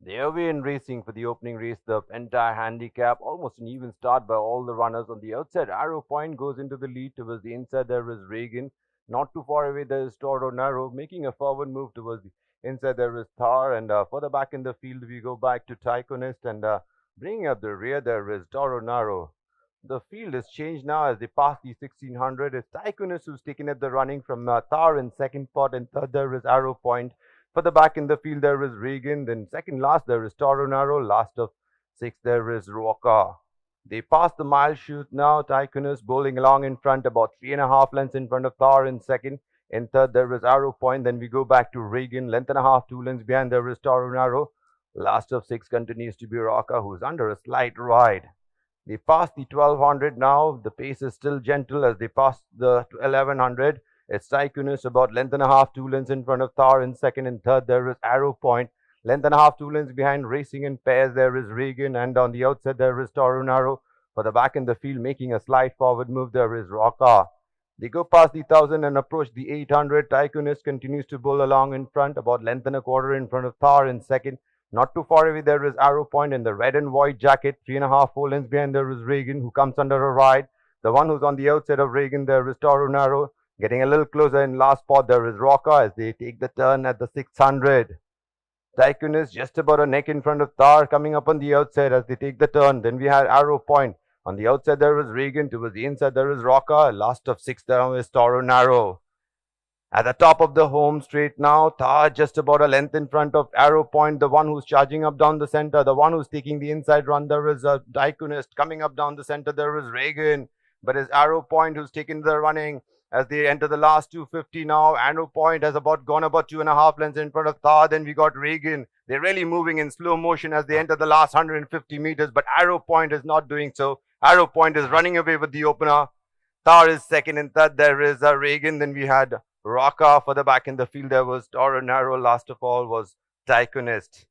The away in racing for the opening race, the Pentire Handicap, almost an even start by all the runners on the outside. Arrow Point goes into the lead. Towards the inside, there is Reagan. Not too far away, there is Toro Narrow, making a forward move towards the inside. There is Thar, and further back in the field, we go back to Tycoonist, and bringing up the rear, there is Toro Narrow. The field has changed now as they pass the 1600. It's Tycoonist who's taken up the running from Thar in second spot, and third there is Arrow Point. Further back in the field there is Reagan. Then second last there is Toronaro. Last of six there is Roca. They pass the mile chute now. Tycoonist bowling along in front, about 3.5 lengths in front of Thar in second. In third there is Arrow Point. Then we go back to Reagan. Length and a half, 2 lengths behind there is Toronaro. Last of six continues to be Roca, who's under a slight ride. They pass the 1200 now. The pace is still gentle as they pass the 1100. It's Tycoonist about length and a half, 2 lengths in front of Thar in second. And third, there is Arrow Point. Length and a half, 2 lengths behind. Racing in pairs, there is Reagan. And on the outside, there is Toronaro. For the back in the field, making a slight forward move, there is Roca. They go past the 1000 and approach the 800. Tycoonist continues to bowl along in front, about length and a quarter in front of Thar in second. Not too far away, there is Arrow Point in the red and white jacket. 3.5, 4 lengths behind, there is Reagan, who comes under a ride. The one who's on the outside of Reagan, there is Toronaro. Getting a little closer in last spot, there is Roca as they take the turn at the 600. Tycoonist just about a neck in front of Thar coming up on the outside as they take the turn. Then we had Arrow Point. On the outside, there is Reagan. Towards the inside, there is Roca. Last of six, there is Toronaro. At the top of the home straight now, Thar just about a length in front of Arrow Point, the one who's charging up down the center, the one who's taking the inside run. There is a Tycoonist coming up down the center. There is Reagan, but it's Arrow Point who's taking the running as they enter the last 250 now. Arrow Point has gone about 2.5 lengths in front of Thar. Then we got Reagan. They're really moving in slow motion as they enter the last 150 meters, but Arrow Point is not doing so. Arrow Point is running away with the opener. Thar is second, and third there is Reagan. Then we had Roca. For the back in the field there was Toronaro. Last of all was Tycoonist.